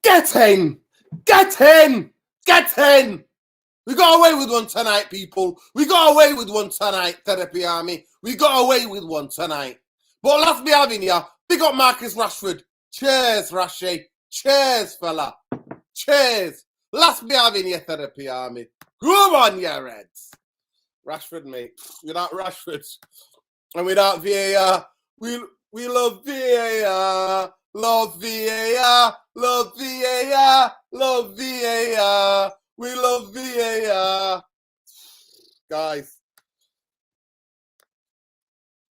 Get in! Get in! Get in! We got away with one tonight, people. We got away with one tonight, Therapy Army. We got away with one tonight. But let's be having ya. Big up Marcus Rashford. Cheers, Rashi. Cheers, fella. Cheers. Let's be having ya, Therapy Army. Come on, ya Reds. Rashford, mate. Without Rashford and without VAR, we love VAR. Love VAR. Love VAR. Love VAR. We love VAR. Guys.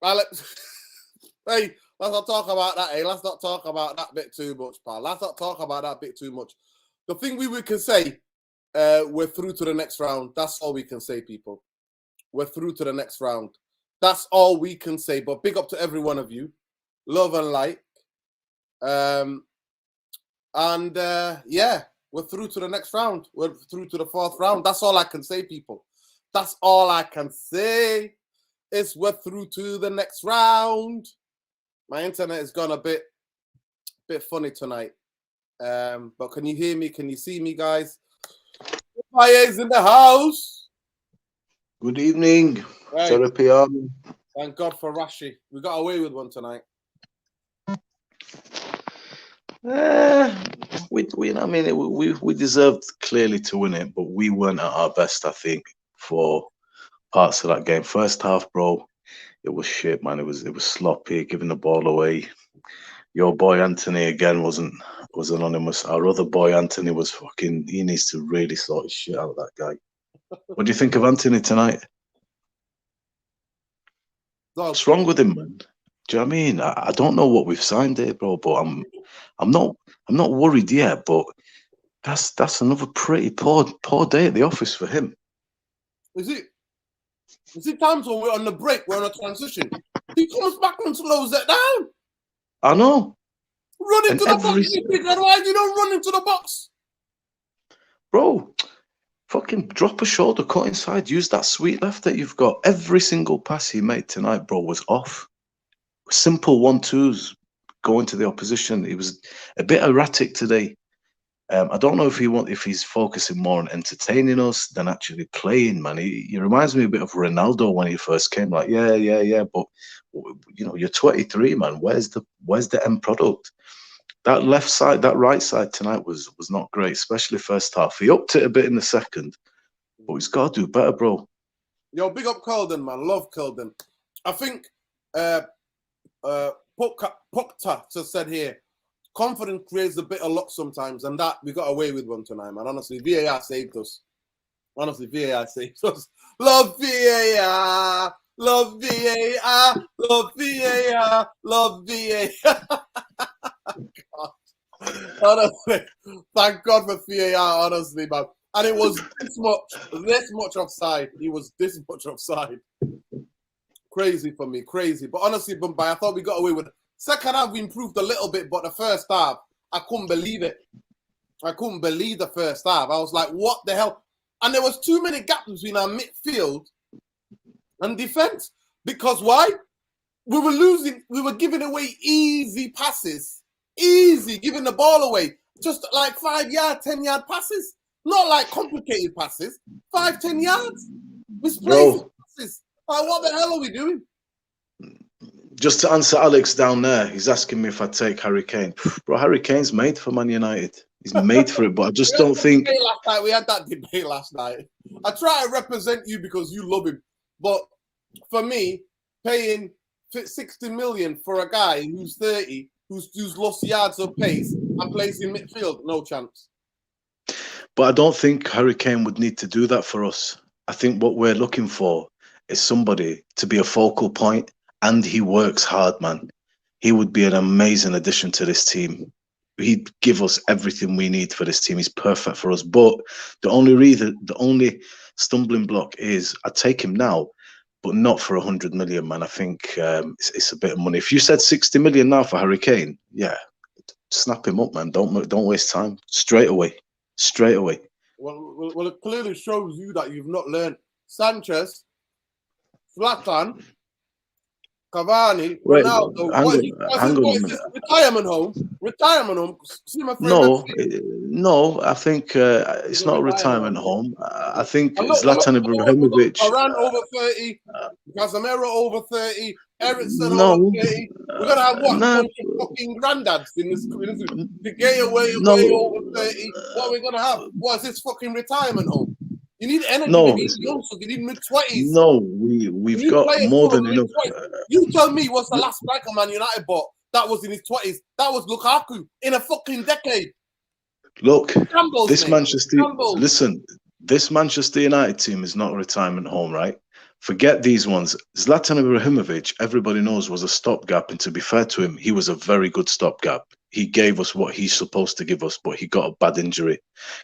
Alex. Hey, let's not talk about that, eh? Let's not talk about that bit too much, pal. Let's not talk about that bit too much. The thing we can say, we're through to the next round. That's all we can say, people. We're through to the next round. That's all we can say. But big up to every one of you. Love and like. Yeah, we're through to the next round. We're through to the fourth round. That's all I can say, people. That's all I can say. Is we're through to the next round. My internet has gone a bit funny tonight. But can you hear me? Can you see me, guys? Fire's in the house. Good evening, right. Therapy Army. Thank God for Rashi. We got away with one tonight. We deserved clearly to win it, but we weren't at our best, I think, for parts of that game. First half, bro, it was shit, man. It was sloppy, giving the ball away. Your boy Antony again was anonymous. Our other boy Antony was fucking. He needs to really sort his shit out. That guy. What do you think of Antony tonight? What's wrong with him, man? Do you know what I mean? I don't know what we've signed here, bro, but I'm not worried yet. But that's another pretty poor day at the office for him. Is it times when we're on the break, we're on a transition? He comes back and slows it down. I know. Run into the box, otherwise you don't run into the box. Bro, fucking drop a shoulder, cut inside, use that sweet left that you've got. Every single pass he made tonight, bro, was off. Simple 1-2s going to the opposition. He was a bit erratic today. I don't know if he's focusing more on entertaining us than actually playing, man. He reminds me a bit of Ronaldo when he first came. Like, yeah, but you know, you're 23, man. Where's the end product? That left side, that right side tonight was not great, especially first half. He upped it a bit in the second, but he's got to do better, bro. Yo, big up Keldon, man. Love Keldon. I think Pukta just said here, confidence creates a bit of luck sometimes, and that we got away with one tonight, man. Honestly, VAR saved us. Honestly, VAR saved us. Love VAR. Love VAR. Love VAR. Love VAR. God. Honestly, thank God for VAR, honestly, man. And it was this much offside. He was this much offside. Crazy for me, crazy. But honestly, Bombay, I thought we got away with it. Second half, we improved a little bit, but the first half, I couldn't believe it. I couldn't believe the first half. I was like, what the hell? And there was too many gaps between our midfield and defense. Because why? We were losing. We were giving away easy passes. Easy, giving the ball away. Just like 5-yard, 10-yard passes. Not like complicated passes. 5-10 yards. Misplaced passes. Like, what the hell are we doing? Just to answer Alex down there, he's asking me if I take Harry Kane. Bro, Harry Kane's made for Man United. He's made for it, but I just don't think... We had that debate last night. I try to represent you because you love him. But for me, paying 60 million for a guy who's 30, who's lost yards of pace and plays in midfield, no chance. But I don't think Harry Kane would need to do that for us. I think what we're looking for is somebody to be a focal point, and he works hard, man. He would be an amazing addition to this team. He'd give us everything we need for this team. He's perfect for us. But the only stumbling block is I'd take him now, but not for 100 million, man. I think it's a bit of money. If you said 60 million now for Harry Kane, yeah, snap him up, man. Don't waste time. Straight away. Well, it clearly shows you that you've not learned. Sanchez, Zlatan, Cavani, Wait, Ronaldo. hang on a What is minute. this? Retirement home? Retirement home? See my friend. No. I think He's it's a not a retirement retirement home. home. I think I'm Zlatan we got Ibrahimovic. Varane over 30, Casemiro over 30, Everton over No, 30. We're gonna have what? A nah, bunch of fucking granddads in this. The gay no, way over 30. What are we gonna have? What is this fucking retirement home? You need energy. You no, need youngsters. You need mid-20s. no. You We've need got players more full of than enough. mid-20s. You tell me what's the last striker Man United bought that was in his 20s? That was Lukaku in a fucking decade. Look, Shambles, this mate. Manchester. Shambles. Listen, this Manchester United team is not a retirement home, right? Forget these ones. Zlatan Ibrahimovic, everybody knows, was a stopgap, and to be fair to him, he was a very good stopgap. He gave us what he's supposed to give us, but he got a bad injury.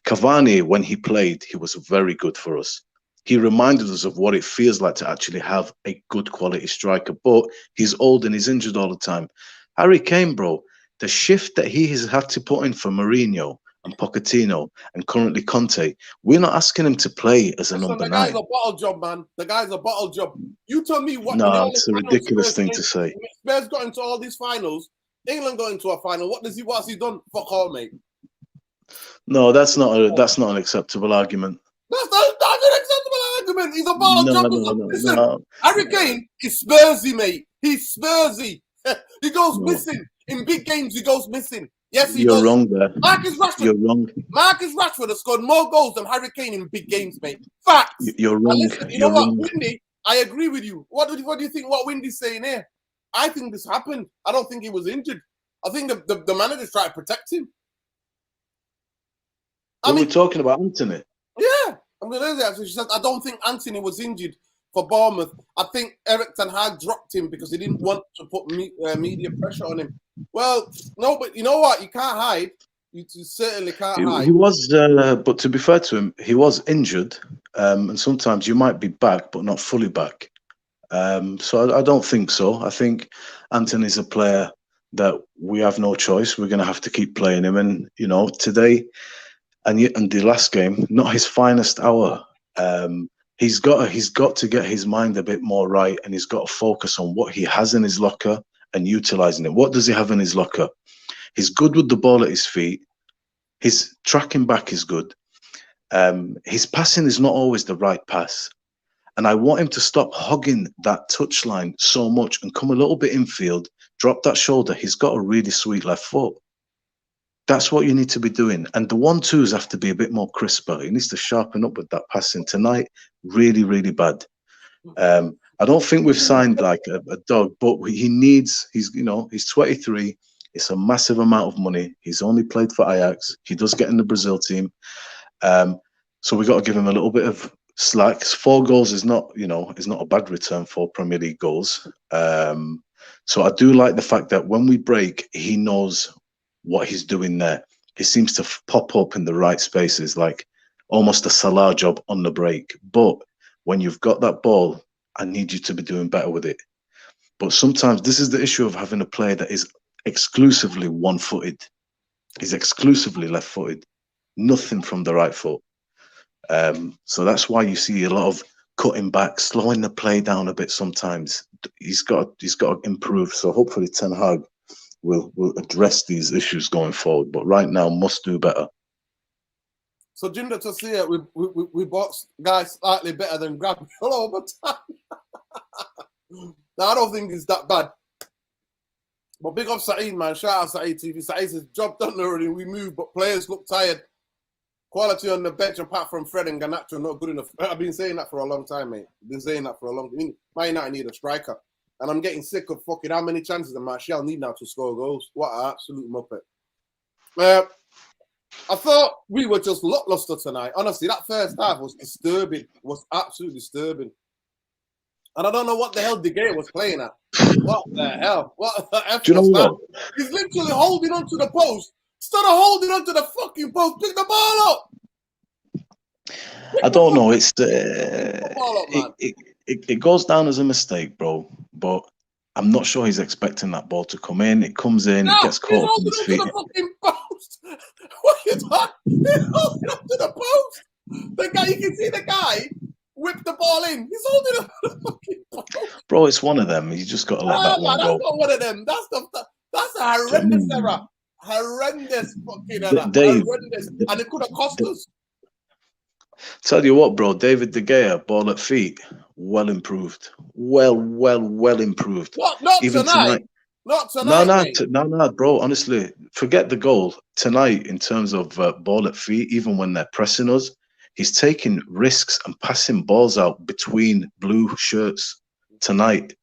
Cavani, when he played, he was very good for us. He reminded us of what it feels like to actually have a good quality striker, but he's old and he's injured all the time. Harry Kane, bro, the shift that he has had to put in for Mourinho and Pochettino and currently Conte, we're not asking him to play as a Listen, number the guy's 9. a bottle job, man. The guy's a bottle job. You tell me what in No, all the it's a finals ridiculous thing to say. Spurs got into all these finals. England got into a final. What has he done? Fuck all, mate. No, that's not an acceptable argument. That's an acceptable argument. He's a bottle job. Listen, no. Harry Kane is Spursy, mate. He's Spursy. He goes missing. In big games, he goes missing. Yes, he You're does. wrong there. Marcus Rashford. You're wrong. Marcus Rashford has scored more goals than Harry Kane in big games, mate. Facts. You're wrong. Listen, you know what, Windy? I agree with you. What do you think? What Windy's saying here? I think this happened. I don't think he was injured. I think the manager's trying to protect him. We're talking about Antony. Yeah, I'm going to say that. She said, I don't think Antony was injured for Bournemouth. I think Ten Hag dropped him because he didn't want to put media pressure on him. Well, no, but you know what? You can't hide. You certainly can't hide. He was, but to be fair to him, he was injured, and sometimes you might be back, but not fully back. So I don't think so. I think Antony's a player that we have no choice. We're going to have to keep playing him, and today. And the last game, not his finest hour. He's got to get his mind a bit more right, and he's got to focus on what he has in his locker and utilizing it. What does he have in his locker? He's good with the ball at his feet. His tracking back is good. His passing is not always the right pass. And I want him to stop hogging that touchline so much and come a little bit infield, drop that shoulder. He's got a really sweet left foot. That's what you need to be doing. And the 1-2s have to be a bit more crisper. He needs to sharpen up with that passing tonight. Really, really bad. I don't think we've signed like a dog, but he's 23. It's a massive amount of money. He's only played for Ajax. He does get in the Brazil team. So we got to give him a little bit of slack. 4 goals is not a bad return for Premier League goals. So I do like the fact that when we break, he knows what he's doing there. He seems to pop up in the right spaces, like almost a Salah job on the break. But when you've got that ball, I need you to be doing better with it. But sometimes this is the issue of having a player that is exclusively one-footed. He's exclusively left-footed. Nothing from the right foot. So that's why you see a lot of cutting back, slowing the play down a bit sometimes. He's got to improve. So hopefully Ten Hag will address these issues going forward, but right now must do better. So Jinder, to see it, we bought guys slightly better than Gabriel over time. Now I don't think it's that bad. But big up Saeed, man. Shout out Saeed TV. Saeed says job done already. We moved, but players look tired. Quality on the bench apart from Fred and Garnacho not good enough. I've been saying that for a long time, mate. I've been saying that for a long time. Man United need a striker. And I'm getting sick of fucking how many chances the Martial need now to score goals. What an absolute muppet. I thought we were just lackluster tonight. Honestly, that first half was disturbing. It was absolutely disturbing. And I don't know what the hell De Gea was playing at. What the hell? What the F Do you know was that? what? He's literally holding onto the post. Instead of holding onto the fucking post, pick the ball up. I don't know. It's it goes down as a mistake, bro. But I'm not sure he's expecting that ball to come in. It comes in, it gets caught up on his feet. The fucking post. What are you talking? He's holding up to the post. The guy, you can see the guy whip the ball in. He's holding up to the fucking post. Bro, it's one of them. You just got to let that Man, one that's go. not one of them. That's a Do you know what I horrendous error. mean? Horrendous fucking error. Dave, Horrendous. And it could have cost us. tell you what, bro, David De Gea, ball at feet, well improved. Well improved. What? Not Even tonight. tonight. Not No, tonight, no, mate. no, bro. Honestly, forget the goal tonight in terms of ball at feet. Even when they're pressing us, he's taking risks and passing balls out between blue shirts tonight.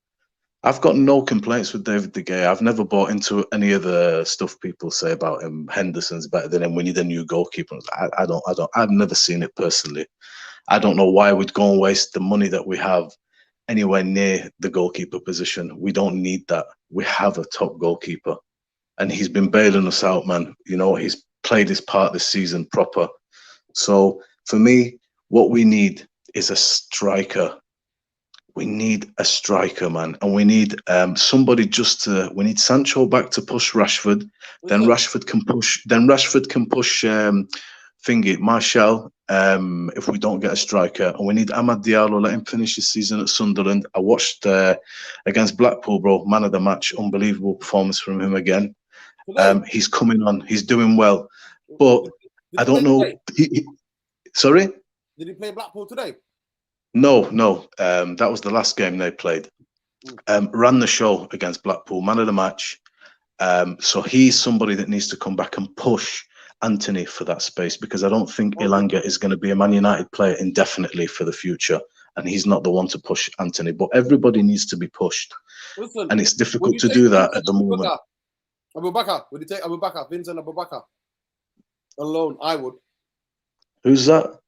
I've got no complaints with David De Gea. I've never bought into any of the stuff people say about him. Henderson's better than him. We need a new goalkeeper. I don't. I've never seen it personally. I don't know why we'd go and waste the money that we have anywhere near the goalkeeper position. We don't need that. We have a top goalkeeper, and he's been bailing us out, man. You know, he's played his part this season proper. So for me, what we need is a striker. We need a striker, man, and we need somebody just to. We need Sancho back to push Rashford. Then Listen, Rashford can push. Then Rashford can push Thingy Martial. If we don't get a striker, and we need Amad Diallo. Let him finish his season at Sunderland. I watched against Blackpool, bro. Man of the match, unbelievable performance from him again. today, He's coming on. He's doing well, but did I he play don't know. today? Sorry. Did he play Blackpool today? No. That was the last game they played. Ran the show against Blackpool, man of the match. So he's somebody that needs to come back and push Antony for that space, because I don't think Ilanga is going to be a Man United player indefinitely for the future, and he's not the one to push Antony. But everybody needs to be pushed, Listen, and it's would difficult you to take do that Vincent at the moment. Abu Bakar? Would you take Abu Bakar? Vincent Abu Bakar alone? I would. Who's that?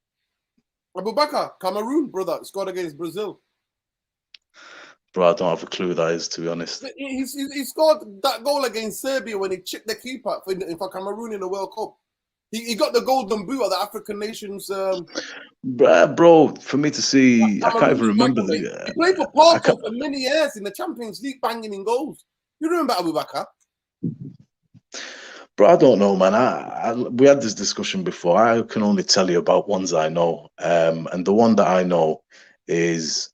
Abu Bakar, Cameroon, brother, scored against Brazil. Bro, I don't have a clue who that is, to be honest. He scored that goal against Serbia when he chipped the keeper for Cameroon in the World Cup. He got the golden boot of the African nations. Bro, for me to see, I can't Cameroon even remember striker, mate. the. He played for I Porto can't, for many years in the Champions League, banging in goals. You remember Abu Bakar? Bro, I don't know, man. We had this discussion before. I can only tell you about ones I know, and the one that I know is.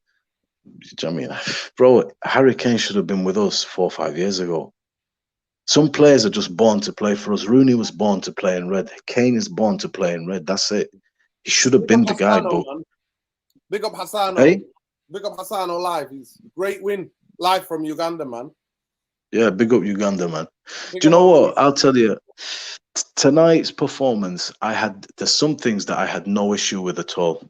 Do you know what I mean, bro? Harry Kane should have been with us 4 or 5 years ago. Some players are just born to play for us. Rooney was born to play in red. Kane is born to play in red. That's it. He should have Big up been the guy, Hassano, but man. Big up Hassano. hey, Big up Hassano live. He's a great win live from Uganda, man. yeah, big up Uganda, man. Big Do you up know our what? boys. I'll tell you. Tonight's performance, there's some things that I had no issue with at all.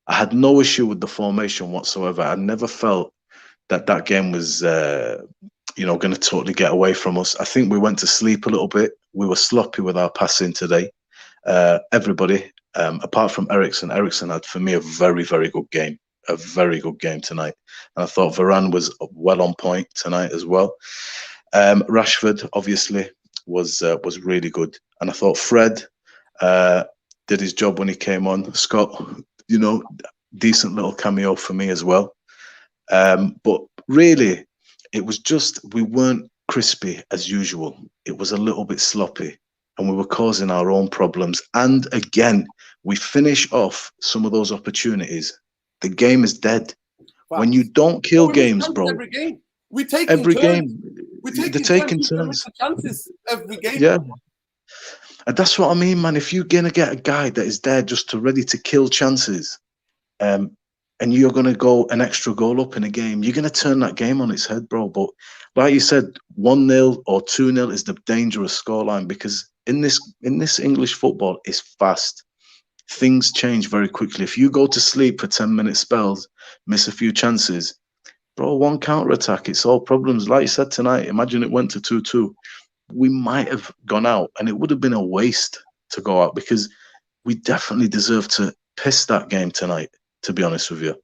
I had no issue with the formation whatsoever. I never felt that game was, going to totally get away from us. I think we went to sleep a little bit. We were sloppy with our passing today. Everybody, apart from Ericsson had, for me, a very, very good game. A very good game tonight. And I thought Varane was well on point tonight as well. Rashford, obviously, was really good. And I thought Fred did his job when he came on. Scott, decent little cameo for me as well. But really, it was just, we weren't crispy as usual. It was a little bit sloppy, and we were causing our own problems. And again, we finish off some of those opportunities. The game is dead. When you don't kill games, bro. Every game. We take Every turns. game, We they're take taking turns. We turns. miss chances every game. Yeah. And that's what I mean, man. If you're gonna get a guy that is there just to ready to kill chances, and you're gonna go an extra goal up in a game, you're gonna turn that game on its head, bro. But like you said, 1-0 or 2-0 is the dangerous scoreline, because in this English football, it's fast. Things change very quickly. If you go to sleep for 10-minute spells, miss a few chances, bro, one counter attack, it's all problems. Like you said tonight, imagine it went to 2-2. We might have gone out, and it would have been a waste to go out, because we definitely deserve to piss that game tonight, to be honest with you.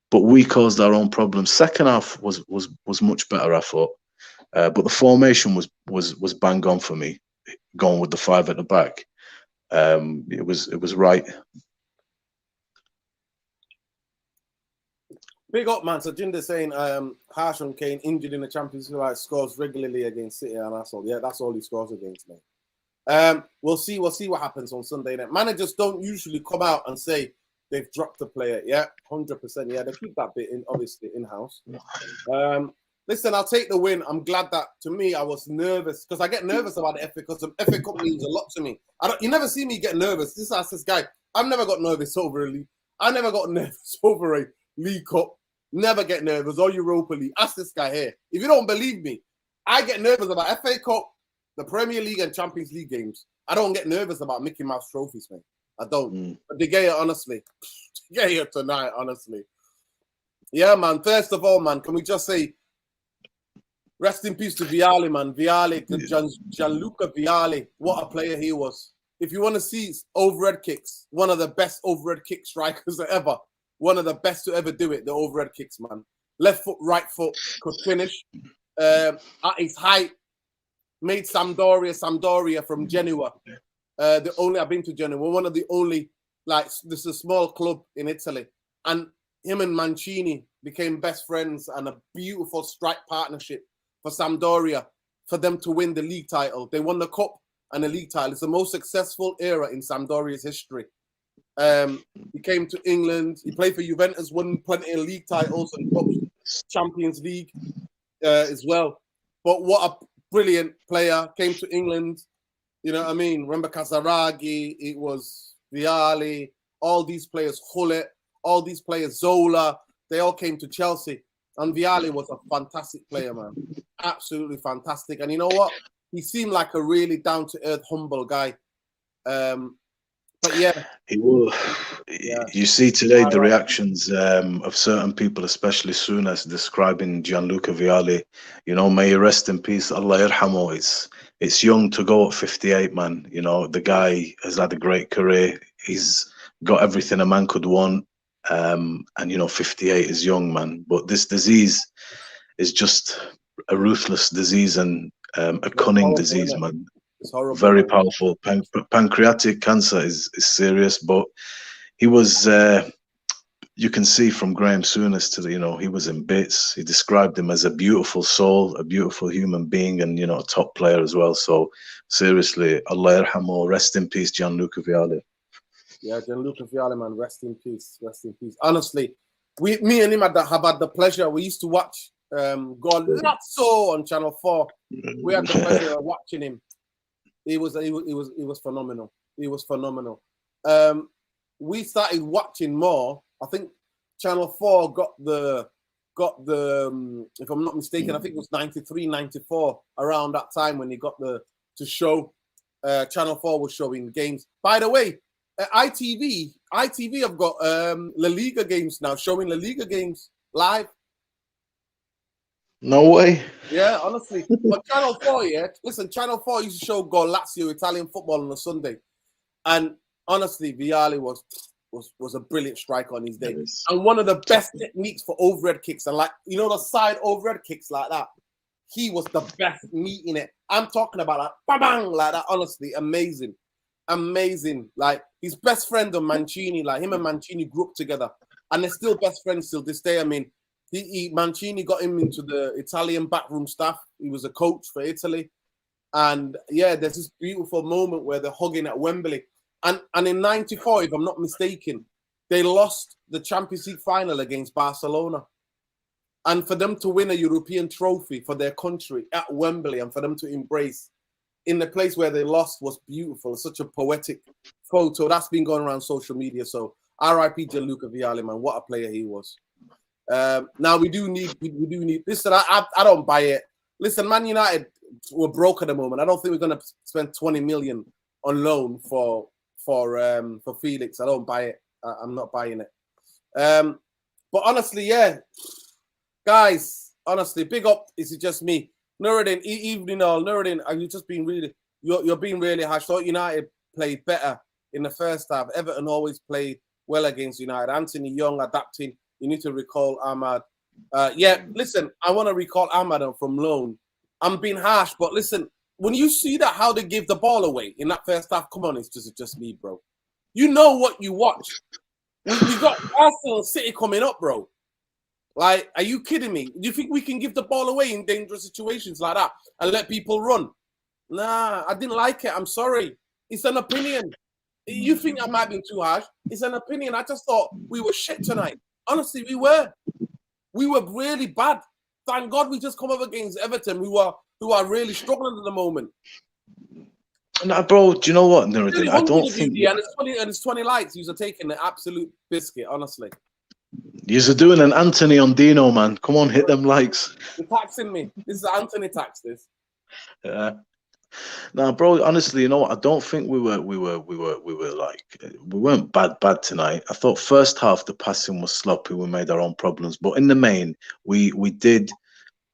But we caused our own problems. Second half was much better, I thought. But the formation was bang on for me, going with the 5 at the back. It was right. Big up, man. So Jinder's saying harsh on Kane, injured in the Champions League, scores regularly against City and Arsenal. Yeah, that's all he scores against, me. We'll see what happens on Sunday night. Managers don't usually come out and say they've dropped a player. Yeah, 100%. Yeah, they keep that bit in, obviously, in-house. Listen, I'll take the win. I'm glad that, to me, I was nervous because I get nervous about the FA because the FA Cup means a lot to me. You never see me get nervous. This guy. I've never got nervous over a league. I never got nervous over a League Cup. Never get nervous or Europa League. Ask this guy here. If you don't believe me, I get nervous about FA Cup, the Premier League and Champions League games. I don't get nervous about Mickey Mouse trophies, man. I don't. But De Gea, honestly. De Gea tonight, honestly. Yeah, man. First of all, man, can we just say, rest in peace to Vialli, man. Vialli, Gianluca Vialli. What a player he was. If you want to see overhead kicks, one of the best overhead kick strikers ever. One of the best to ever do it, the overhead kicks, man. Left foot, right foot, could finish. At his height, made Sampdoria from Genoa. I've been to Genoa, one of the only, this is a small club in Italy. And him and Mancini became best friends and a beautiful strike partnership for Sampdoria for them to win the league title. They won the cup and the league title. It's the most successful era in Sampdoria's history. He came to England. He played for Juventus, won plenty of league titles and Champions League as well. But what a brilliant player. Came to England. You know what I mean? Remember Casaraghi, it was Vialli, all these players, Hullet, all these players, Zola, they all came to Chelsea. And Vialli was a fantastic player, man. Absolutely fantastic. And you know what? He seemed like a really down-to-earth, humble guy. But yeah. He will. Yeah. You see today the reactions of certain people, especially Souness, describing Gianluca Vialli. You know, may he rest in peace. Allah yarhamu. It's young to go at 58, man. You know, the guy has had a great career. He's got everything a man could want. And, you know, 58 is young, man. But this disease is just a ruthless disease and a cunning disease, man. It's horrible. Very powerful. Pancreatic cancer is serious, but he was, you can see from Graham Souness to, you know, he was in bits. He described him as a beautiful soul, a beautiful human being, and, you know, a top player as well. So seriously, Allah yarhamu, rest in peace, Gianluca Vialli. Yeah, Gianluca Vialli, man, rest in peace, rest in peace. Honestly, me and him have had the pleasure. We used to watch Golazzo on Channel 4. We had the pleasure of watching him. He was phenomenal. He was phenomenal. We started watching more. I think Channel 4 got the if I'm not mistaken, I think it was 93, 94, around that time when he got to show. Channel 4 was showing games. By the way, ITV have got La Liga games now, showing La Liga games live. No way. Yeah, honestly. But Channel 4, yeah. Listen, Channel 4 used to show Lazio Italian football on a Sunday. And honestly, Vialli was a brilliant striker on his day. Yes. And one of the best techniques for overhead kicks. And the side overhead kicks like that. He was the best meeting it. I'm talking about like, bang, like that. Honestly, amazing. Amazing. Like, his best friend of Mancini, like him and Mancini grew up together. And they're still best friends till this day. I mean, Mancini got him into the Italian backroom staff. He was a coach for Italy. And yeah, there's this beautiful moment where they're hugging at Wembley. And in 94, if I'm not mistaken, they lost the Champions League final against Barcelona. And for them to win a European trophy for their country at Wembley and for them to embrace in the place where they lost was beautiful. Such a poetic photo. That's been going around social media. So RIP Gianluca Vialli, man. What a player he was. Now we do need. Listen, I don't buy it. Listen, Man United were broke at the moment. I don't think we're going to spend 20 million on loan for Felix. I don't buy it. I'm not buying it. But honestly, yeah, guys. Honestly, big up. Is it just me? Nuruddin, Nuruddin, you've just been really. You're being really harsh. Thought United played better in the first half. Everton always played well against United. Antony Young adapting. You need to recall Ahmad. Listen, I want to recall Ahmad from loan. I'm being harsh, but listen, when you see that, how they give the ball away in that first half, come on, it's just me, bro. You know what you watch. We got Arsenal City coming up, bro. Like, are you kidding me? Do you think we can give the ball away in dangerous situations like that and let people run? Nah, I didn't like it. I'm sorry. It's an opinion. You think I might have been too harsh? It's an opinion. I just thought we were shit tonight. Honestly, we were. We were really bad. Thank God we just come up against Everton, who are really struggling at the moment. Nah, bro, do you know what, Really Nuruddin? I don't think and it's 20 likes. You're taking the absolute biscuit, honestly. you're doing an Antony on Dino, man. Come on, hit them likes. You're taxing me. This is Antony tax. This. Yeah. Now, bro, honestly, you know what? I don't think we weren't bad tonight. I thought first half the passing was sloppy. We made our own problems, but in the main, we did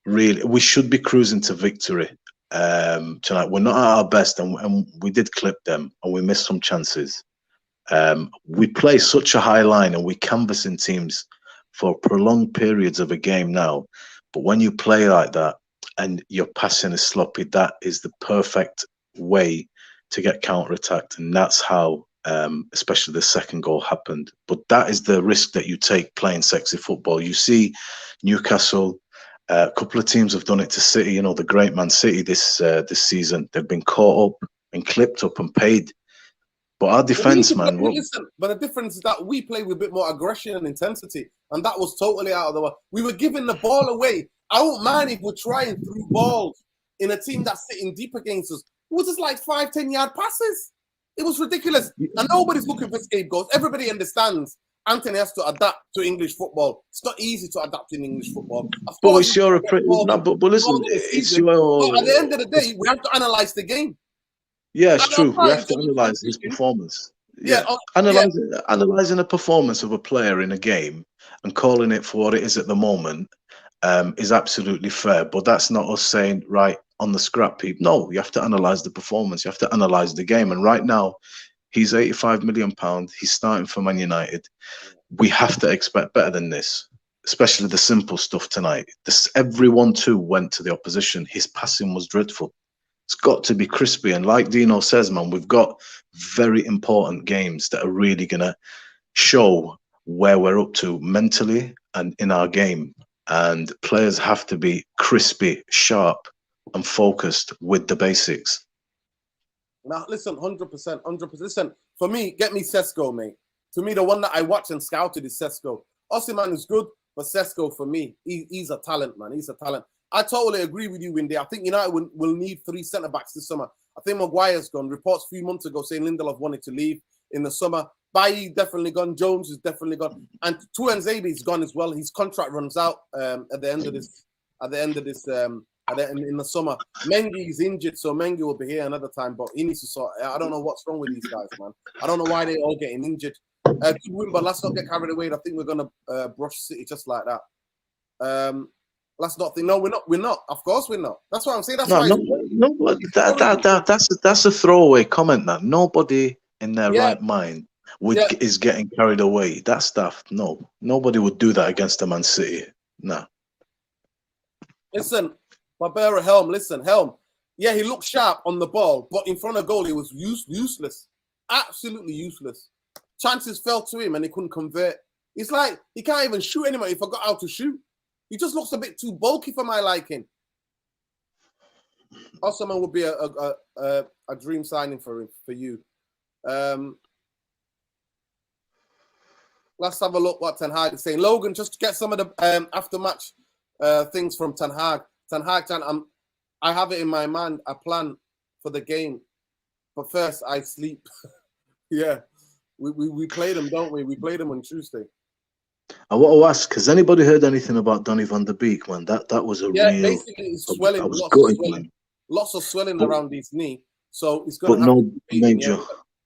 really. We should be cruising to victory tonight. We're not at our best, and we did clip them, and we missed some chances. We play such a high line, and we canvassing teams for prolonged periods of a game now. But when you play like that, and your passing is sloppy, that is the perfect way to get counter-attacked. And that's how, especially the second goal happened. But that is the risk that you take playing sexy football. You see Newcastle, a couple of teams have done it to City, you know, the great Man City this season. They've been caught up and clipped up and paid. But our defence, man... Listen, but the difference is that we play with a bit more aggression and intensity. And that was totally out of the way. We were giving the ball away. I won't mind if we're trying through balls in a team that's sitting deep against us. It was just like 5-10 yard passes. It was ridiculous. And nobody's looking for scapegoats. Everybody understands Antony has to adapt to English football. It's not easy to adapt in English football. But it's your... but listen, it's your... But at the end of the day, we have to analyse the game. Yeah, it's true. We have to analyse his performance. Yeah, analysing the performance of a player in a game and calling it for what it is at the moment is absolutely fair. But that's not us saying, right, on the scrap heap. No, you have to analyse the performance. You have to analyse the game. And right now, he's £85 million. He's starting for Man United. We have to expect better than this, especially the simple stuff tonight. Every 1-2 went to the opposition. His passing was dreadful. It's got to be crispy. And like Dino says, man, we've got very important games that are really going to show where we're up to mentally and in our game. And players have to be crispy, sharp, and focused with the basics. Now, listen, 100%, 100%. Listen, for me, get me Sesko, mate. To me, the one that I watched and scouted is Sesko. Osimhen is good, but Sesko, for me, he's a talent, man. He's a talent. I totally agree with you, Windy. I think United will need 3 centre-backs this summer. I think Maguire's gone. Reports a few months ago saying Lindelof wanted to leave in the summer. Bailly definitely gone. Jones is definitely gone. And Tuanzebe's gone as well. His contract runs out at the end of this. In the summer. Mengi is injured, so Mengi will be here another time, but he needs to sort it out. I don't know what's wrong with these guys, man. I don't know why they're all getting injured. Good win, but let's not get carried away. I think we're going to brush City just like that. Let's not think. No, we're not. Of course, we're not. That's what I'm saying. That's that's a throwaway comment. That nobody in their right mind is getting carried away. That stuff. No, nobody would do that against a Man City. No. Listen, Barbera Helm. Listen, Helm. Yeah, he looked sharp on the ball, but in front of goal, he was useless. Absolutely useless. Chances fell to him, and he couldn't convert. It's like he can't even shoot anymore. He forgot how to shoot. He just looks a bit too bulky for my liking. Osimhen would be a dream signing for you. Let's have a look what Ten Hag is saying. Logan, just get some of the after-match things from Ten Hag. Ten Hag, I have it in my mind, a plan for the game. But first, I sleep. Yeah, we played them, don't we? We played them on Tuesday. I want to ask, has anybody heard anything about Donny van der Beek, man? That was a real... basically it's swelling. Lots of swelling around his knee. So it's going to have to wait. Major.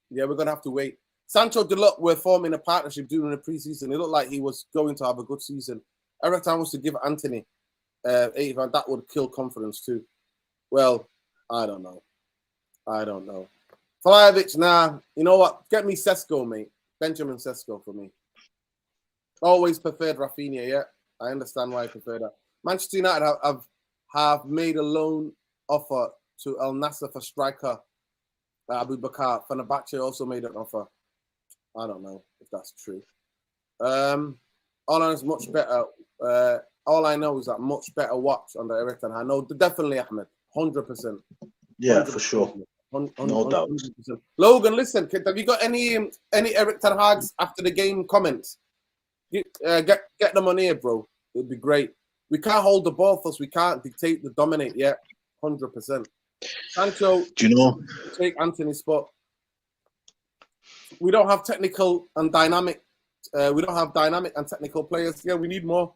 Yeah, we're going to have to wait. Sancho Deluxe were forming a partnership during the preseason. It looked like he was going to have a good season. Everton was to give Antony 85. That would kill confidence too. Well, I don't know. Vlahovic, nah. You know what? Get me Sesko, mate. Benjamin Sesko for me. Always preferred Rafinha, yeah. I understand why I prefer that. Manchester United have made a loan offer to Al Nassr for striker Abu Bakar. Fenerbahce also made an offer. I don't know if that's true. All I know is much better. All I know is that much better watch under Everton. I know definitely Ahmed, 100%. Yeah, for sure. No doubt. 100%. Logan, listen, have you got any Eric Ten Hag's after the game comments? Get them on here, bro. It'd be great. We can't hold the ball for us. We can't dictate the dominate yet. 100%. Sancho, Do you know? take Antony's spot. We don't have technical and dynamic. We don't have dynamic and technical players. Yeah, we need more.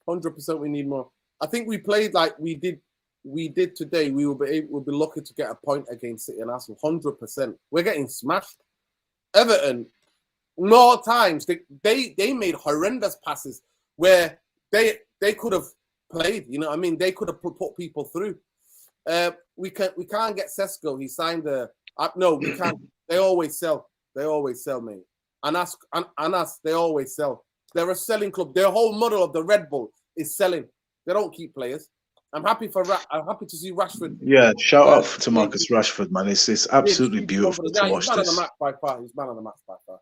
100%, we need more. I think we played like we did today. We'll be lucky to get a point against City and Arsenal. 100%. We're getting smashed. Everton, more times they made horrendous passes where they could have played. You know what I mean? They could have put people through. We can't get Sesko. He signed no, we can't. They always sell. They always sell, mate. And us, they always sell. They're a selling club. Their whole model of the Red Bull is selling. They don't keep players. I'm happy to see Rashford. Yeah, shout out to Marcus Rashford, man. It's absolutely beautiful to watch this. He's man of the match by far. He's man of the match by far.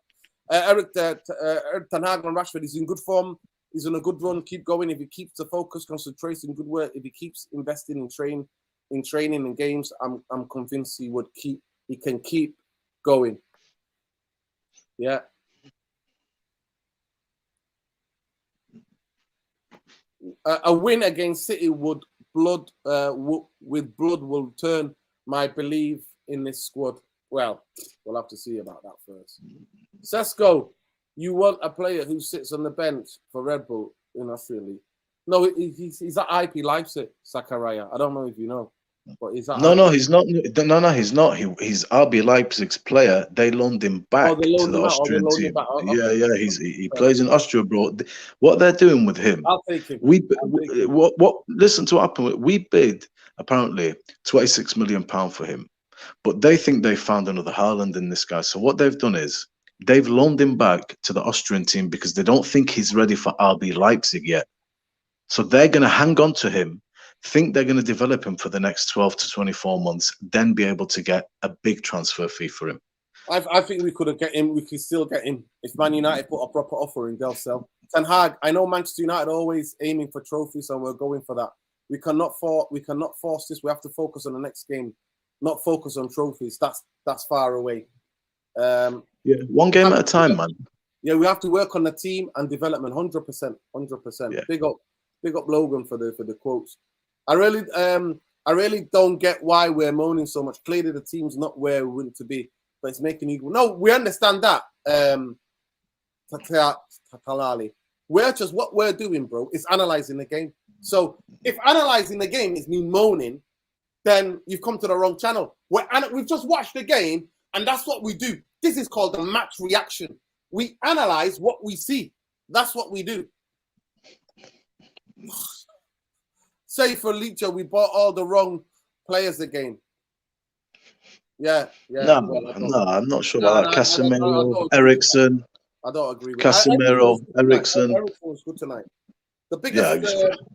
Eric Ten Hag and Rashford is in good form. He's on a good run. Keep going. If he keeps the focus, concentration, good work. If he keeps investing in training and games, I'm convinced he can keep going. Yeah. A win against City with blood will turn my belief in this squad. Well, we'll have to see about that first. Sesko, you want a player who sits on the bench for Red Bull in Australia? No, he's at IP Leipzig, Zakaria. I don't know if you know. But he's no, he's not. No, he's not. He's RB Leipzig's player. They loaned him back to the Austrian team. Yeah. He plays in Austria, bro. What they're doing with him? I'll take him. What? Listen to what happened. We bid apparently £26 million for him, but they think they found another Haaland in this guy. So what they've done is they've loaned him back to the Austrian team because they don't think he's ready for RB Leipzig yet. So they're going to hang on to him. Think they're going to develop him for the next 12 to 24 months, then be able to get a big transfer fee for him. I think we could get him. We could still get him if Man United put a proper offer in. They'll sell. Ten Hag. I know Manchester United are always aiming for trophies, and we're going for that. We cannot force this. We have to focus on the next game, not focus on trophies. That's far away. Yeah, one game at a time, man. Yeah, we have to work on the team and development. 100%. Yeah. Big up Logan for the quotes. I really don't get why we're moaning so much. Clearly, the team's not where we want it to be, but it's making you. No, we understand that. Tatalali. What we're doing, bro, is analyzing the game. So if analyzing the game is me moaning, then you've come to the wrong channel. We've just watched the game, and that's what we do. This is called the match reaction. We analyze what we see. That's what we do. Say for Licha, we bought all the wrong players again. Yeah. No, I'm not sure about that. Casemiro, Ericsson. I don't agree with Casemiro, Ericsson. Ericsson was good tonight. The biggest,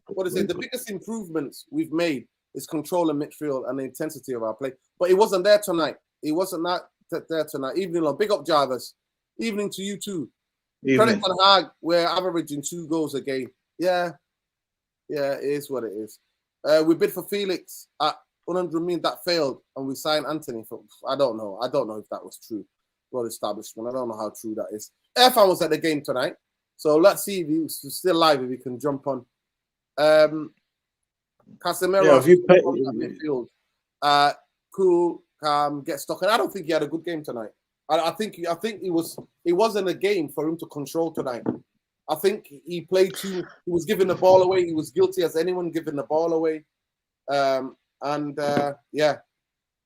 the biggest improvements we've made is control in midfield and the intensity of our play. But he wasn't there tonight. He wasn't there tonight. Evening long. Big up Jarvis. Evening to you too. Credit Ten Hag. We're averaging 2 goals a game. Yeah, it is what it is. We bid for Felix at 100 million. That failed, and we signed Antony for. I don't know if that was true. Well establishment. I don't know how true that is. Irfan was at the game tonight, so let's see if he's still live. If he can jump on. Casemiro. Midfield. Cool. Get stuck. And I don't think he had a good game tonight. I think it wasn't a game for him to control tonight. I think he played he was giving the ball away. He was guilty as anyone giving the ball away. It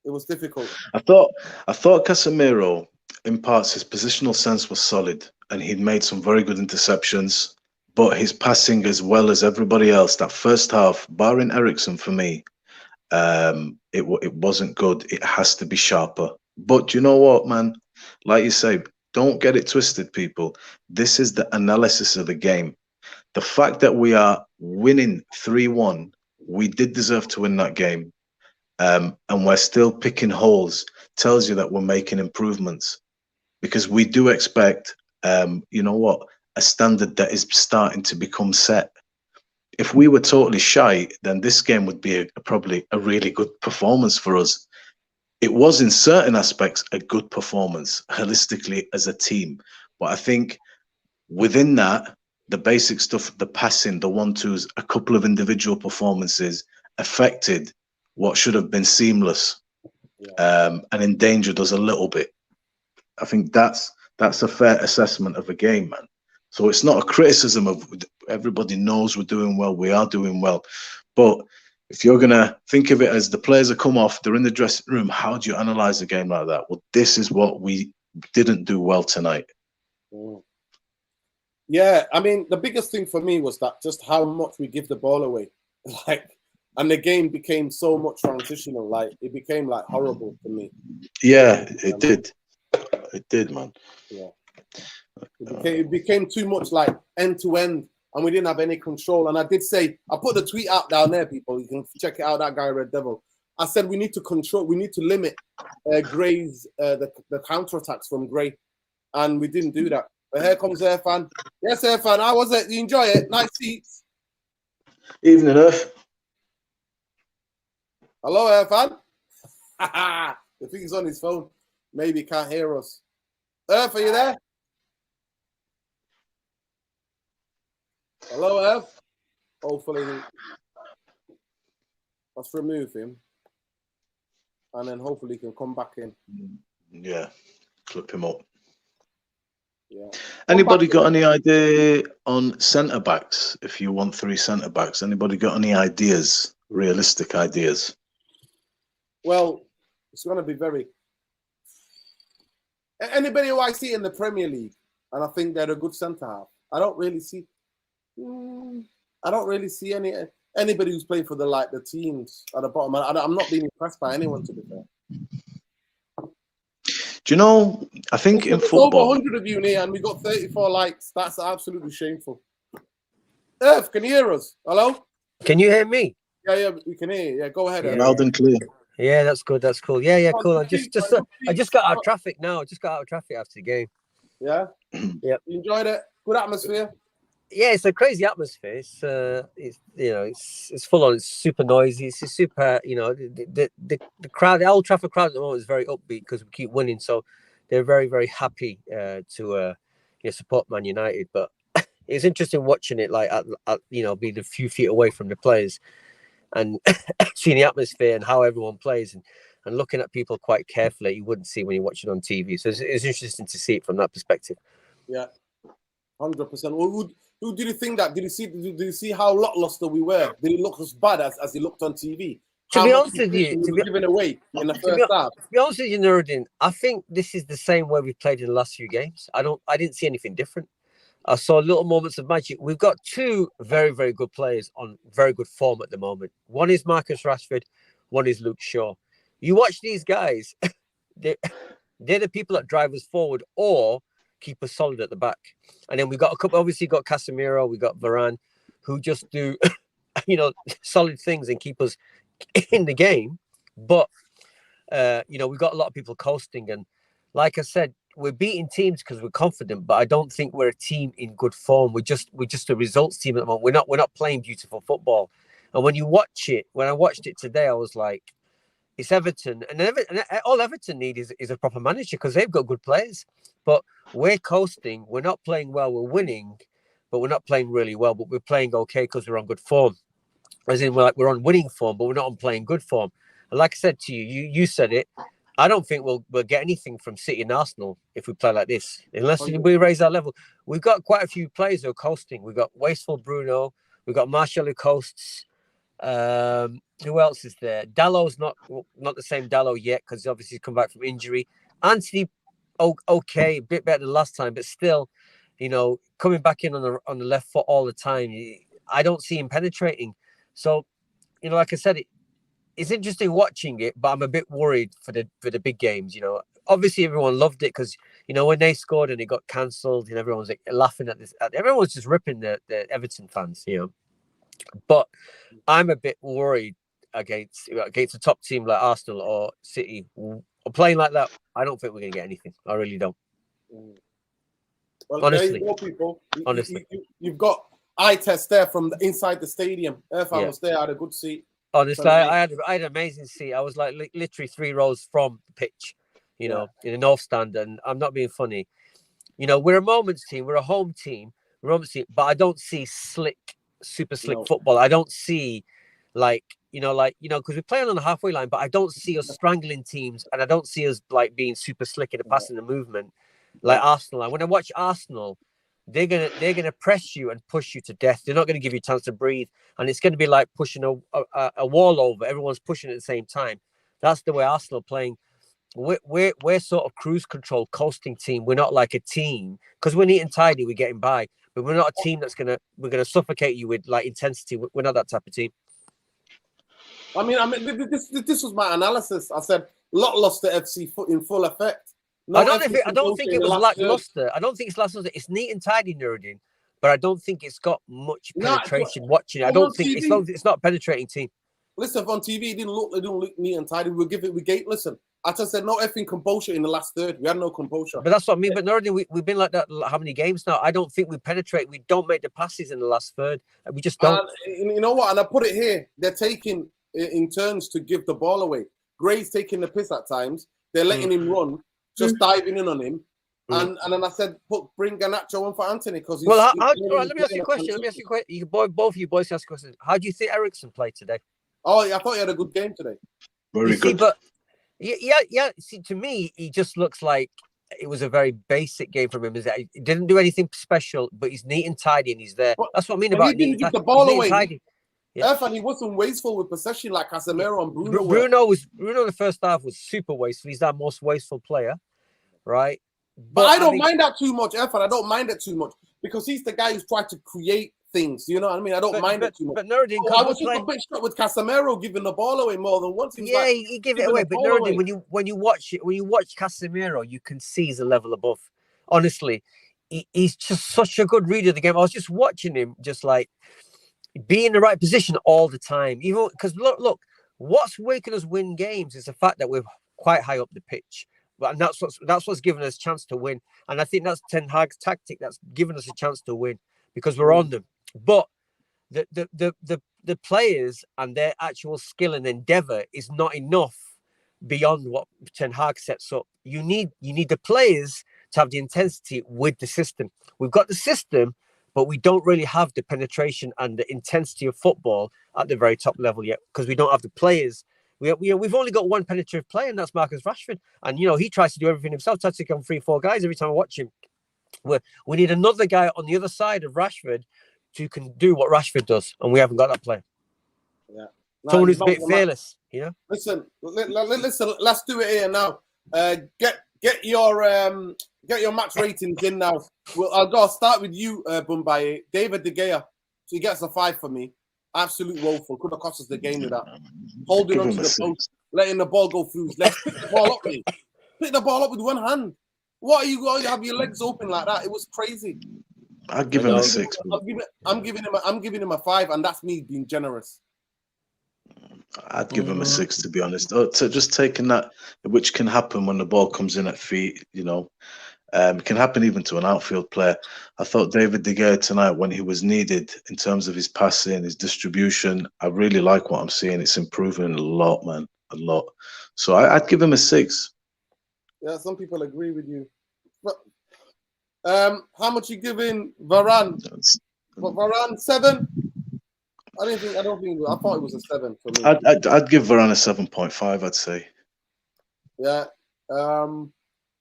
was difficult. I thought Casemiro, in parts, his positional sense was solid and he'd made some very good interceptions, but his passing as well as everybody else, that first half, barring Ericsson for me, it wasn't good. It has to be sharper. But you know what, man? Like you say, don't get it twisted, people. This is the analysis of the game. The fact that we are winning 3-1, we did deserve to win that game. And we're still picking holes, tells you that we're making improvements. Because we do expect, you know what, a standard that is starting to become set. If we were totally shy, then this game would be probably a really good performance for us. it was in certain aspects a good performance holistically as a team. But I think within that, the basic stuff, the passing, the 1-2s, a couple of individual performances affected what should have been seamless, and endangered us a little bit. I think that's a fair assessment of a game, man. So it's not a criticism of everybody knows we're doing well, we are doing well. But if you're going to think of it as the players have come off, they're in the dressing room, how do you analyze a game like that? Well, this is what we didn't do well tonight. Yeah, I mean, the biggest thing for me was that just how much we give the ball away. And the game became so much transitional. It became horrible for me. Yeah, it did. It did, man. Yeah. It became too much end to end, and we didn't have any control. And I did say, I put the tweet out down there, people. You can check it out, that guy, Red Devil. I said we need to control, we need to limit Gray's, the counterattacks from Gray. And we didn't do that. But here comes Irfan. Yes, Irfan, how was it? Did you enjoy it? Nice seats. Evening, Earth. Hello, Irfan. I think he's on his phone. Maybe he can't hear us. Earth, are you there? Hello, Earth. Hopefully, let's remove him. And then hopefully he can come back in. Yeah, clip him up. Yeah. Anybody got any idea on centre backs? If you want 3 centre backs, anybody got any ideas, realistic ideas? Well, it's going to be very. Anybody who I see in the Premier League, and I think they're a good centre half. I don't really see anybody who's playing for the teams at the bottom. I'm not being impressed by anyone, to be fair. Do you know, I think in football... over 100 of you here and we got 34 likes. That's absolutely shameful. Earth, can you hear us? Hello? Can you hear me? Yeah, we can hear you. Yeah, go ahead. Yeah. Loud and clear. Yeah, that's good. That's cool. Yeah, cool. I just got out of traffic now. I just got out of traffic after the game. Yeah? Yeah. You enjoyed it? Good atmosphere? Yeah, it's a crazy atmosphere. It's full on. It's super noisy. It's super. The crowd, the Old Trafford crowd at the moment is very upbeat because we keep winning. So they're very, very happy to support Man United. But it's interesting watching it being a few feet away from the players and seeing the atmosphere and how everyone plays and looking at people quite carefully. You wouldn't see when you're watching on TV. So it's interesting to see it from that perspective. Yeah, 100%. Well, who did you think that? Did you see how lackluster we were? Did it look as bad as it looked on TV? To be honest with you, we were giving away in the first half. To be honest with you, Nuruddin, I think this is the same way we played in the last few games. I didn't see anything different. I saw little moments of magic. We've got 2 very, very good players on very good form at the moment. One is Marcus Rashford, one is Luke Shaw. You watch these guys, they're the people that drive us forward or keep us solid at the back. And then we got a couple, obviously got Casemiro, we got Varane, who just do, solid things and keep us in the game. But, we've got a lot of people coasting. And like I said, we're beating teams because we're confident, but I don't think we're a team in good form. We're just a results team at the moment. We're not playing beautiful football. And when you watch it, when I watched it today, I was like, it's Everton, and all Everton need is a proper manager because they've got good players. But we're coasting. We're not playing well. We're winning, but we're not playing really well. But we're playing okay because we're on good form. As in, we're on winning form, but we're not on playing good form. And like I said to you, you said it. I don't think we'll get anything from City and Arsenal if we play like this, unless we raise our level. We've got quite a few players who are coasting. We've got Wasteful Bruno. We've got Martial who coasts. Who else is there? Dallow's not the same Dallow yet because obviously he's come back from injury. Antony, okay, a bit better than last time, but still, coming back in on the left foot all the time. I don't see him penetrating. So, like I said, it's interesting watching it, but I'm a bit worried for the big games. Obviously everyone loved it because when they scored and it got cancelled, and everyone was laughing at this. Everyone was just ripping the Everton fans, But I'm a bit worried against a top team like Arsenal or City or playing like that. I don't think we're going to get anything. I really don't. Well, honestly, there you go, people. Honestly, you've got eye test there from inside the stadium. Irfan was there, had a good seat. Honestly, I had an amazing seat. I was like literally 3 rows from the pitch, you know, in the north stand. And I'm not being funny. You know, we're a moments team. We're a home team. We're a moments team, but I don't see super slick football. I don't see because we're playing on the halfway line, but I don't see us strangling teams, and I don't see us like being super slick in the passing and movement like Arsenal. And when I watch Arsenal, they're gonna press you and push you to death. They're not gonna give you a chance to breathe, and it's gonna be like pushing a wall over. Everyone's pushing at the same time. That's the way Arsenal are playing. We're sort of cruise control, coasting team. We're not like a team because we're neat and tidy. We're getting by, but we're not a team we're gonna suffocate you with like intensity. We're not that type of team. I mean, this was my analysis. I said lot lost the FC in full effect. I don't think it was lackluster. I don't think it's lackluster. It's neat and tidy, Nuruddin, but I don't think it's got much penetration. Watching it, I don't think it's not a penetrating team. Listen, on TV, it didn't look neat and tidy. Listen, I just said no effing composure in the last third. We had no composure. But that's what I mean. But Nuruddin, we've been like that how many games now? I don't think we penetrate. We don't make the passes in the last third. We just don't. And you know what? And I put it here. They're taking in turns to give the ball away. Gray's taking the piss at times. They're letting him run, just diving in on him. And then I said, bring Garnacho on for Antony because. Well, let me ask you a question. Both of you boys ask questions. How do you think Eriksen played today? Oh, yeah, I thought he had a good game today. Very good. But yeah. See, to me, he just looks like it was a very basic game from him. He didn't do anything special, but he's neat and tidy, and he's there. That's what I mean about. He didn't give the ball away. And he wasn't wasteful with possession like Casemiro and Bruno. Bruno the first half was super wasteful. He's our most wasteful player, right? But I don't mind that too much, Irfan. I don't mind it too much because he's the guy who's tried to create things. You know what I mean? I don't mind it too much. But Nuruddin, I was just a bit struck with Casemiro giving the ball away more than once. He gave it away. But Nuruddin, when you watch Casemiro, you can see he's a level above. Honestly, he's just such a good reader of the game. I was just watching him, just like be in the right position all the time. Even because look, what's making us win games is the fact that we're quite high up the pitch. And that's what's given us a chance to win. And I think that's Ten Hag's tactic that's given us a chance to win because we're on them. But the players and their actual skill and endeavor is not enough beyond what Ten Hag sets up. You need the players to have the intensity with the system. We've got the system, but we don't really have the penetration and the intensity of football at the very top level yet because we don't have the players. We've only got one penetrative player, and that's Marcus Rashford. And, he tries to do everything himself, tries to take on 3-4 guys every time I watch him. We need another guy on the other side of Rashford who can do what Rashford does, and we haven't got that player. Yeah. Someone who's a bit fearless, Listen, let's do it here now. Get your match ratings in now. I'll start with you, Bumbai. David De Gea. So he gets a 5 for me. Absolute woeful. Could have cost us the game with that. Holding onto the post, letting the ball go through. Let's pick the ball up, mate. Pick the ball up with one hand. What are you going to have your legs open like that? It was crazy. I'd give him a 6. I'm giving him a 5, and that's me being generous. I'd give him a 6, to be honest. So just taking that, which can happen when the ball comes in at feet, it can happen even to an outfield player. I thought David De Gea tonight, when he was needed in terms of his passing, his distribution, I really like what I'm seeing. It's improving a lot, man, a lot. So I'd give him a 6. Yeah, some people agree with you. But, how much you giving Varane? Varane 7. I thought it was a 7 for me. I'd give Varane a 7.5. I'd say. Yeah.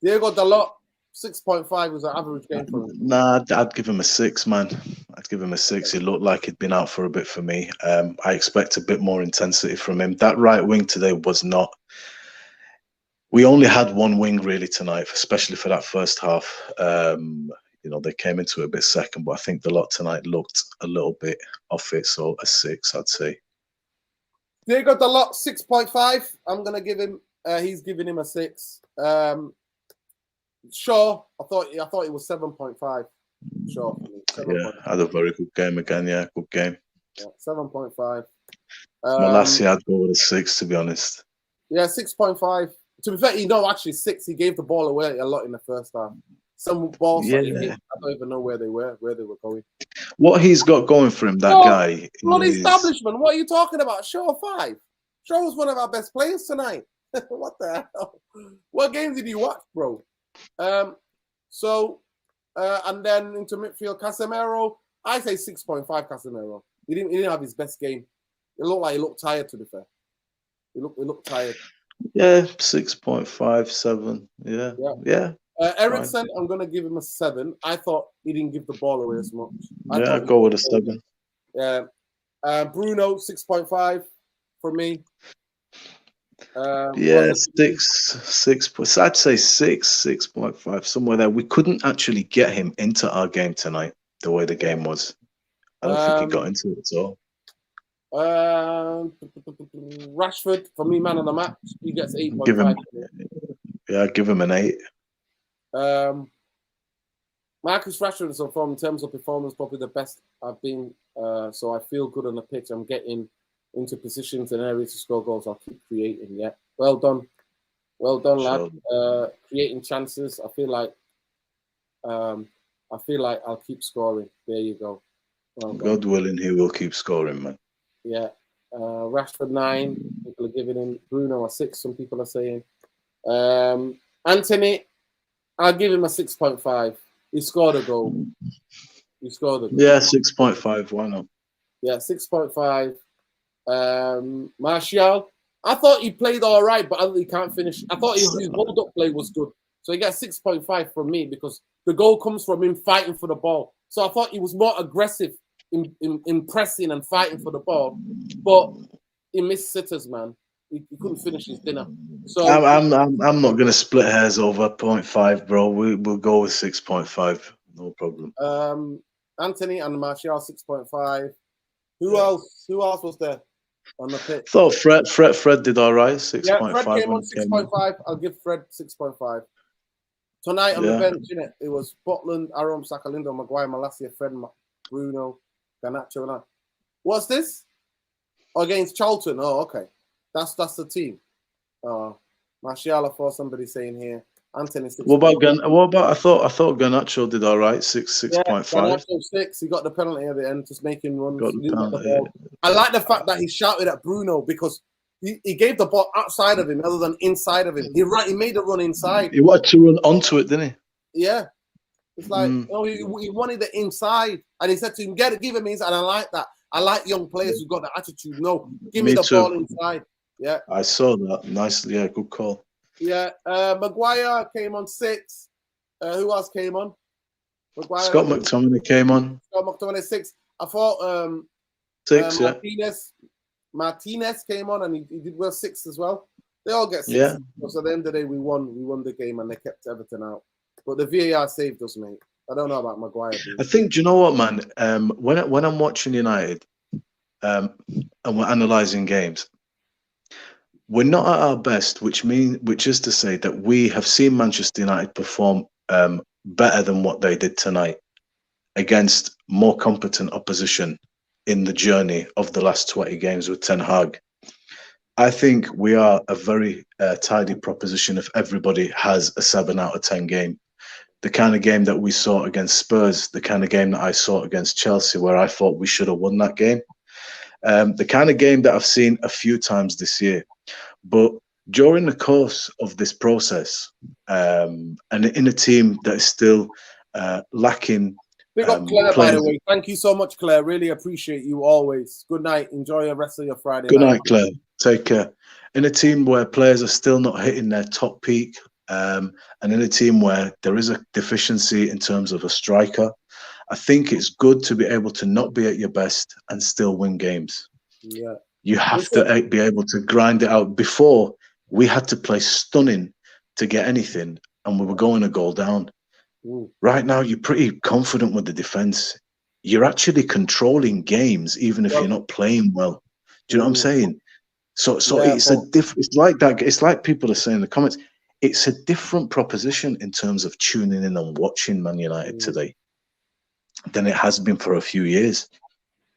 Diego Dalot 6.5 was an average game for him. Nah, I'd give him a 6, man. I'd give him a 6. It looked like he'd been out for a bit for me. I expect a bit more intensity from him. That right wing today was not. We only had one wing really tonight, especially for that first half. They came into it a bit second, but I think the lot tonight looked a little bit off it. So a 6, I'd say. Diego Dalot 6.5. I'm gonna give him. He's giving him a 6. Sure, I thought it was 7.5. Sure. Yeah, had a very good game again. Yeah, good game. Yeah, 7.5. Malacia, I'd go with a 6, to be honest. Yeah, 6.5. To be fair, actually 6. He gave the ball away a lot in the first half. some balls that he Yeah. hit. I don't even know where they were going. What he's got going for him, that Oh, guy, bloody is establishment. What are you talking about? Show 5. Show was one of our best players tonight. What the hell? What game did you watch, bro? And then into midfield, Casemiro. I say 6.5. Casemiro. He didn't have his best game. It looked like he looked tired. To be fair, he looked tired. yeah, 6.57. Yeah, Yeah. yeah. Ericsson, I'm gonna give him a 7. I thought he didn't give the ball away as much. Yeah, I'll go with a 7. Yeah. Bruno 6.5 for me. Yeah, 6. I'd say 6.5, somewhere there. We couldn't actually get him into our game tonight. The way the game was, I don't think he got into it at all. Rashford for me, man of the match. He gets 8.5. Give him an 8. Marcus Rashford so far in terms of performance, probably the best I've been. So I feel good on the pitch. I'm getting into positions and areas to score goals. I'll keep creating. Yeah, well done, Sure. lad. Creating chances. I feel like I'll keep scoring. There you go. Well God willing, he will keep scoring, man. Yeah. Rashford 9. People are giving him. Bruno a 6. Some people are saying. Antony, I'll give him a 6.5. He scored a goal. Yeah, 6.5. Why not? Yeah, 6.5. Martial, I thought he played all right, but he can't finish. I thought his hold-up play was good. So he got 6.5 from me because the goal comes from him fighting for the ball. So I thought he was more aggressive in pressing and fighting for the ball. But he missed sitters, man. He couldn't finish his dinner. So I'm not gonna split hairs over 0.5, bro. We'll go with 6.5. No problem. Antony and Martial 6.5. Who else was there on the pitch? Thought Fred did all right. 6.5. Yeah, Fred came on 6.5. I'll give Fred 6.5. Tonight on the bench, innit? It was Butland, Aram, Sakalindo, Maguire, Malacia, Fred, Bruno, Garnacho. What's this? Against Charlton. Oh, okay. That's the team. Martial, I thought somebody saying here. Antony 6. What about I thought Garnacho did all right. 6.5. Garnacho 6. He got the penalty at the end, just making runs. Got the penalty. Ball. I like the fact that he shouted at Bruno because he gave the ball outside of him rather than inside of him. He made a run inside. He wanted to run onto it, didn't he? Yeah. It's like, he wanted the inside. And he said to him, give him inside. And I like that. I like young players who've got the attitude. No, give me the ball inside. Yeah. I saw that. Nicely. Yeah, good call. Yeah. Maguire came on 6. Who else came on? Maguire, Scott McTominay came on. Scott McTominay 6. I thought 6, Martinez came on and he did well 6 as well. They all get 6. Yeah. So at the end of the day, we won the game and they kept Everton out. But the VAR saved us, mate. I don't know about Maguire. I think, do you know what, man? When I'm watching United and we're analysing games, we're not at our best, which is to say that we have seen Manchester United perform better than what they did tonight against more competent opposition in the journey of the last 20 games with Ten Hag. I think we are a very tidy proposition if everybody has a 7 out of 10 game. The kind of game that we saw against Spurs, the kind of game that I saw against Chelsea, where I thought we should have won that game. The kind of game that I've seen a few times this year. But during the course of this process, and in a team that is still lacking. Big up Claire, by the way. Thank you so much, Claire. Really appreciate you always. Good night. Enjoy the rest of your Friday night. Good night, Claire. Take care. In a team where players are still not hitting their top peak, and in a team where there is a deficiency in terms of a striker, I think it's good to be able to not be at your best and still win games. Yeah. You have to be able to grind it out. Before, we had to play stunning to get anything, and we were going a goal down. Right now, you're pretty confident with the defense. You're actually controlling games, even if you're not playing well. Do you know what I'm saying? So it's it's like that. It's like people are saying in the comments. It's a different proposition in terms of tuning in and watching Man United today than it has been for a few years.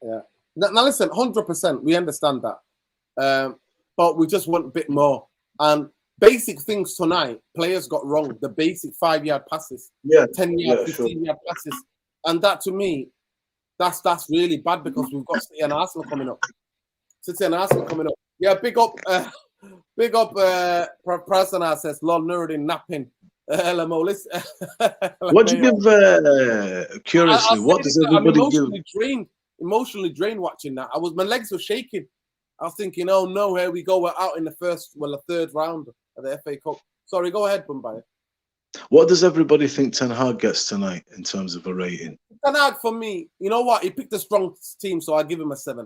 Yeah. Now listen, 100%. We understand that, but we just want a bit more. And basic things tonight, players got wrong. The basic 5-yard passes, 10-yard, 15-yard passes. And that, to me, that's really bad because we've got City and Arsenal coming up. Yeah, big up, Prasana says, Lord Nuruddin napping. LMO, listen. What do you give, curiously, what does everybody give? Emotionally drained watching that. My legs were shaking. I was thinking, oh no, here we go. We're out in the third round of the FA Cup. Sorry, go ahead, Bombay. What does everybody think Ten Hag gets tonight in terms of a rating? Ten Hag, for me, you know what? He picked a strong team, so I give him a 7.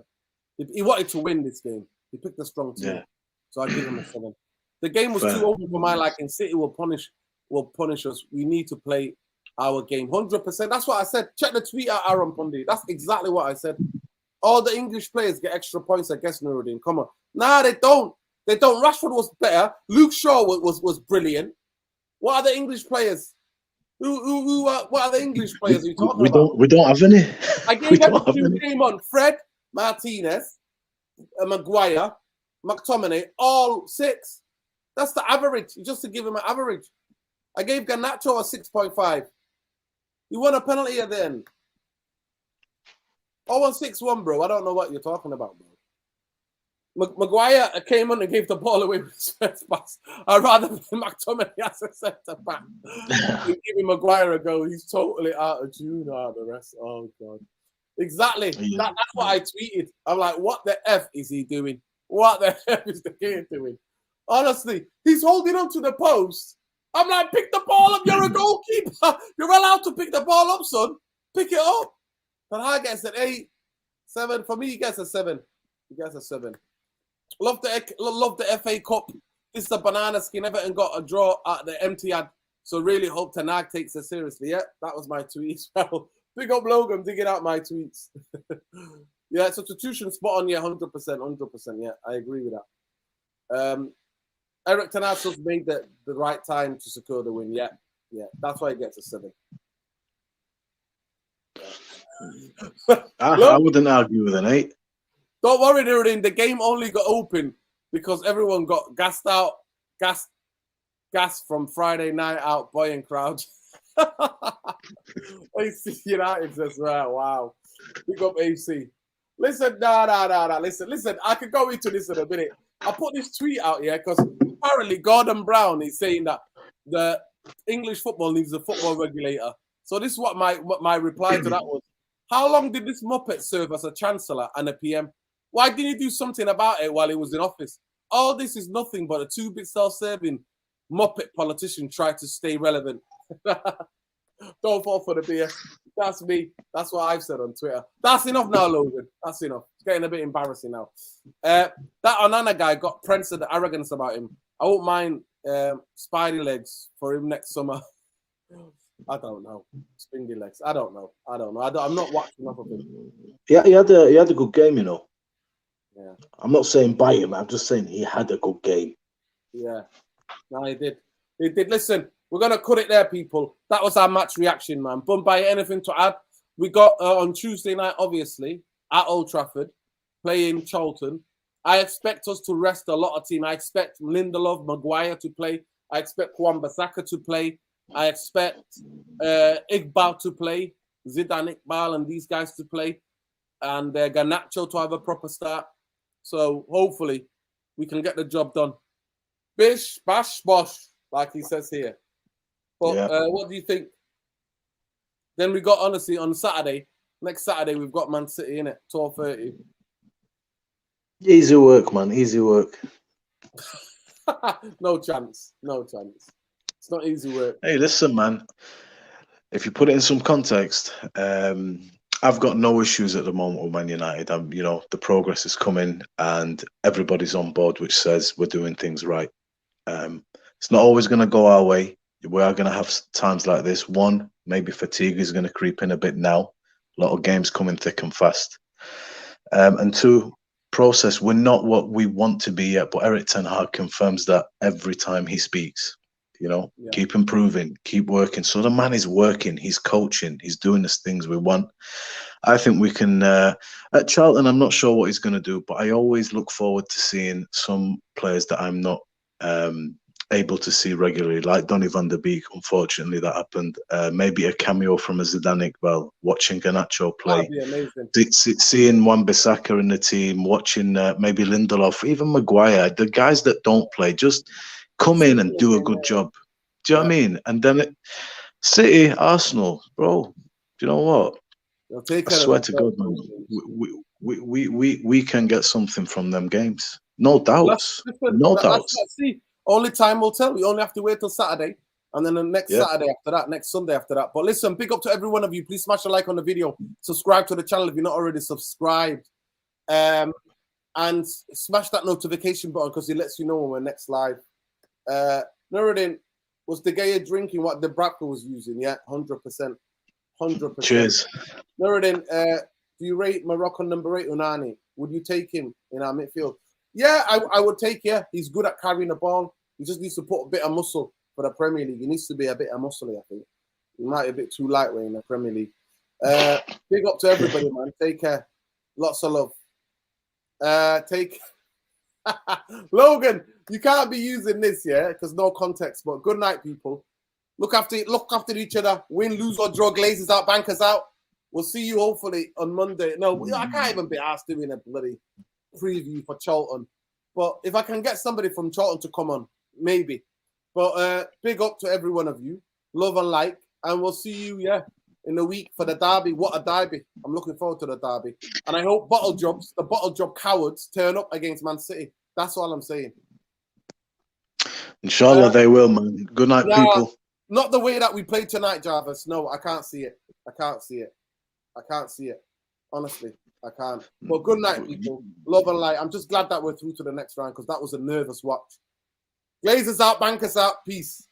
He wanted to win this game. He picked a strong team, so I give him a 7. The game was too open for my liking. City will punish us. We need to play our game 100%. That's what I said. Check the tweet out, Aaron Pundi. That's exactly what I said. All the English players get extra points against Nuruddin. Come on. Nah, they don't. Rashford was better. Luke Shaw was brilliant. What are the English players? What are the English players are you talking about? We don't have any. I gave everything game on. Fred, Martinez, Maguire, McTominay, all 6. That's the average. Just to give him an average. I gave Garnacho a 6.5. He won a penalty at the end. 0-6-1, bro. I don't know what you're talking about, bro. Maguire came on and gave the ball away with his first pass. I'd rather play McTominay as a centre back than giving Maguire a go. He's totally out of tune. The rest. Oh, God. Exactly. That's what I tweeted. I'm like, what the F is he doing? What the F is the kid doing? Honestly, he's holding on to the post. I'm like, pick the ball up. You're a goalkeeper. You're allowed to pick the ball up, son. Pick it up. But I gets an 8, 7. For me, he gets a 7. He gets a 7. Love the FA Cup. This is a banana skin. Everton got a draw at the Etihad. So really hope Ten Hag takes it seriously. Yeah, that was my tweet. Well, big up Logan, digging out my tweets. Yeah, substitution spot on. Yeah, 100%. 100%. Yeah, I agree with that. Eric Ten Hag has made the right time to secure the win. Yeah, that's why he gets a 7. I wouldn't argue with an 8. Don't worry, Nuruddin. The game only got open because everyone got gassed from Friday night out, boy and crowd. AC United says, right, wow. Big up AC. Listen, nah. Listen. I could go into this in a minute. I put this tweet out here because apparently Gordon Brown is saying that the English football needs a football regulator. So this is what my reply to that was. How long did this Muppet serve as a chancellor and a PM? Why didn't he do something about it while he was in office? All this is nothing but a 2-bit self-serving Muppet politician trying to stay relevant. Don't fall for the beer. That's me. That's what I've said on Twitter. That's enough now, Logan. That's enough. It's getting a bit embarrassing now. That Onana guy got Prince of the arrogance about him. I won't mind spidey legs for him next summer. I don't know. Springy legs. I don't know. I'm not watching enough of him. Yeah, he had a good game, you know. Yeah. I'm not saying buy him. I'm just saying he had a good game. Yeah. No, he did. He did. Listen, we're going to cut it there, people. That was our match reaction, man. Bombay, anything to add? We got on Tuesday night, obviously, at Old Trafford, playing Charlton. I expect us to rest a lot of team. I expect Lindelof, Maguire to play. I expect Wan-Bissaka to play. I expect Iqbal to play, Zidane Iqbal and these guys to play, and Garnacho to have a proper start. So hopefully we can get the job done. Bish, bash, bosh, like he says here. But what do you think? Then we got, honestly, on Saturday, next Saturday, we've got Man City, innit? 12:30. Easy work, man. Easy work. No chance. It's not easy work. Hey, listen, man. If you put it in some context, I've got no issues at the moment with Man United. The progress is coming and everybody's on board, which says we're doing things right. It's not always going to go our way. We are going to have times like this. One, maybe fatigue is going to creep in a bit now. A lot of games coming thick and fast. And two, process. We're not what we want to be yet, but Eric Ten Hag confirms that every time he speaks. Keep improving, keep working. So the man is working, he's coaching, he's doing the things we want. I think we can, at Charlton, I'm not sure what he's going to do, but I always look forward to seeing some players that I'm not able to see regularly, like Donny van der Beek. Unfortunately, that happened. Maybe a cameo from a Zidane Iqbal, watching Garnacho play, That'd be amazing. seeing Wan-Bissaka in the team, watching maybe Lindelof, even Maguire. The guys that don't play, just come in and do a good job. Do you know what I mean? And then City, Arsenal, bro. Do you know what? I swear to God, man, we can get something from them games. No doubts. No doubts. Let's see. Only time will tell. We only have to wait till Saturday. And then the next Saturday after that, next Sunday after that. But listen, big up to every one of you. Please smash a like on the video. Subscribe to the channel if you're not already subscribed. And smash that notification button because it lets you know when we're next live. Nuruddin, was De Gea drinking what the Bradford was using? Yeah, 100%. 100%. Cheers. Nuruddin, do you rate Moroccan number 8 Unani? Would you take him in our midfield? Yeah, I would take. Yeah, he's good at carrying the ball. He just needs to put a bit of muscle for the Premier League. He needs to be a bit of muscly, I think. He might be a bit too lightweight in the Premier League. Big up to everybody, man. Take care. Lots of love. Logan, you can't be using this, yeah, because no context. But good night, people. Look after each other. Win, lose, or draw. Glazers out, bankers out. We'll see you hopefully on Monday. No, I can't even be asked doing a bloody preview for Charlton. But if I can get somebody from Charlton to come on, maybe. But big up to every one of you. Love and like. And we'll see you, in the week for the derby. What a derby. I'm looking forward to the derby. And I hope the bottle job cowards turn up against Man City. That's all I'm saying. Inshallah, they will, man. Good night, people. Not the way that we played tonight, Jarvis. No, I can't see it. I can't see it. Honestly, I can't. But good night, people. Love and light. I'm just glad that we're through to the next round because that was a nervous watch. Glazers out, bankers out. Peace.